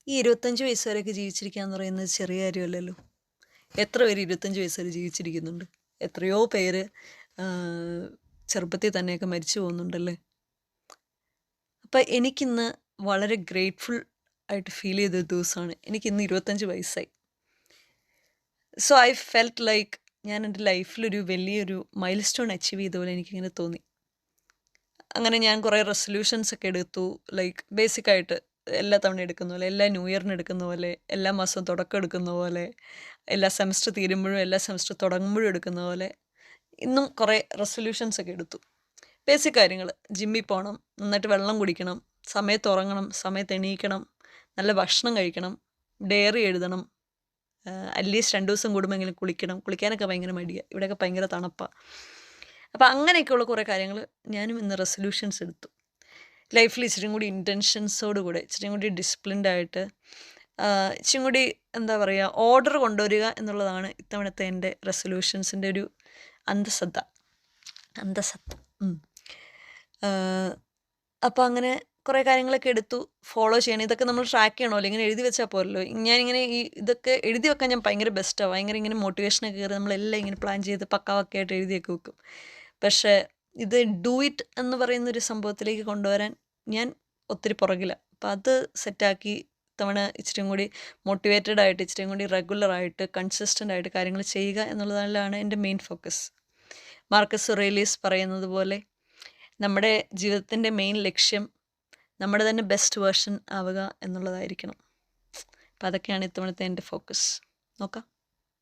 ഈ 25 വയസ്സ് വരെയൊക്കെ ജീവിച്ചിരിക്കുക എന്ന് പറയുന്നത് ചെറിയ കാര്യമല്ലല്ലോ. എത്ര പേര് 25 വയസ്സ് വരെ ജീവിച്ചിരിക്കുന്നുണ്ട്? എത്രയോ പേര് ചെറുപ്പത്തിൽ തന്നെയൊക്കെ മരിച്ചു പോകുന്നുണ്ടല്ലേ. അപ്പം എനിക്കിന്ന് വളരെ ഗ്രേറ്റ്ഫുൾ ആയിട്ട് ഫീൽ ചെയ്ത ദിവസമാണ്. എനിക്കിന്ന് 25 വയസ്സായി. സോ ഐ ഫെൽറ്റ് ലൈക്ക് ഞാൻ എൻ്റെ ലൈഫിലൊരു വലിയൊരു മൈൽ സ്റ്റോൺ അച്ചീവ് ചെയ്ത പോലെ എനിക്കിങ്ങനെ തോന്നി. അങ്ങനെ ഞാൻ കുറേ റെസൊല്യൂഷൻസ് ഒക്കെ എടുത്തു. ലൈക്ക് ബേസിക്കായിട്ട് എല്ലാ തവണ എടുക്കുന്ന പോലെ, എല്ലാ ന്യൂ ഇയറിന് എടുക്കുന്ന പോലെ, എല്ലാ മാസവും തുടക്കം എടുക്കുന്ന പോലെ, എല്ലാ സെമസ്റ്റർ തീരുമ്പോഴും എല്ലാ സെമസ്റ്റർ തുടങ്ങുമ്പോഴും എടുക്കുന്ന പോലെ ഇന്നും കുറേ റെസൊല്യൂഷൻസ് ഒക്കെ എടുത്തു. ബേസിക് കാര്യങ്ങൾ: ജിമ്മിൽ പോകണം, നന്നായിട്ട് വെള്ളം കുടിക്കണം, സമയത്ത് ഉറങ്ങണം, സമയത്ത് എണീക്കണം, നല്ല ഭക്ഷണം കഴിക്കണം, ഡയറി എഴുതണം, അറ്റ്ലീസ്റ്റ് 2 ദിവസം കൂടുമ്പോഴെങ്കിലും കുളിക്കണം. കുളിക്കാനൊക്കെ ഭയങ്കര മടിയാണ്, ഇവിടെയൊക്കെ ഭയങ്കര തണുപ്പാണ്. അപ്പോൾ അങ്ങനെയൊക്കെയുള്ള കുറേ കാര്യങ്ങൾ ഞാനും ഇന്ന് റെസൊല്യൂഷൻസ് എടുത്തു. ലൈഫിൽ ഇച്ചിരി കൂടി ഇൻറ്റൻഷൻസോട് കൂടെ, ഇച്ചിരി കൂടി ഡിസിപ്ലിൻഡ് ആയിട്ട്, ഇച്ചിരി കൂടി എന്താ പറയുക, ഓർഡർ കൊണ്ടുവരിക എന്നുള്ളതാണ് ഇത്തവണത്തെ എൻ്റെ റെസൊല്യൂഷൻസിൻ്റെ ഒരു അന്തസത്ത. അപ്പോൾ അങ്ങനെ കുറേ കാര്യങ്ങളൊക്കെ എടുത്തു. ഫോളോ ചെയ്യണം, ഇതൊക്കെ നമ്മൾ ട്രാക്ക് ചെയ്യണമല്ലോ, ഇങ്ങനെ എഴുതി വെച്ചാൽ പോരല്ലോ. ഞാനിങ്ങനെ ഇതൊക്കെ എഴുതി വെക്കാൻ ഞാൻ ഭയങ്കര ബെസ്റ്റാണ്. ഭയങ്കര ഇങ്ങനെ മോട്ടിവേഷനൊക്കെ കയറി നമ്മളെല്ലാം ഇങ്ങനെ പ്ലാൻ ചെയ്ത് പക്കാവൊക്കെ എഴുതിയൊക്കെ വെക്കും. പക്ഷേ ഇത് ഡു ഇറ്റ് എന്ന് പറയുന്നൊരു സംഭവത്തിലേക്ക് കൊണ്ടുവരാൻ ഞാൻ ഒത്തിരി പുറകിലാണ്. അപ്പം അത് സെറ്റാക്കി തവണ ഇച്ചിരി കൂടി മോട്ടിവേറ്റഡ് ആയിട്ട്, ഇച്ചിരി കൂടി റെഗുലറായിട്ട്, കൺസിസ്റ്റൻ്റ് ആയിട്ട് കാര്യങ്ങൾ ചെയ്യുക എന്നുള്ളതിലാണ് എൻ്റെ മെയിൻ ഫോക്കസ്. മാർക്കസ് ഒറേലിയസ് പറയുന്നത് പോലെ നമ്മുടെ ജീവിതത്തിൻ്റെ മെയിൻ ലക്ഷ്യം നമ്മുടെ തന്നെ ബെസ്റ്റ് വേർഷൻ ആവുക എന്നുള്ളതായിരിക്കണം. അപ്പം അതൊക്കെയാണ് ഇത്തവണത്തെ എൻ്റെ ഫോക്കസ്. നോക്കാം.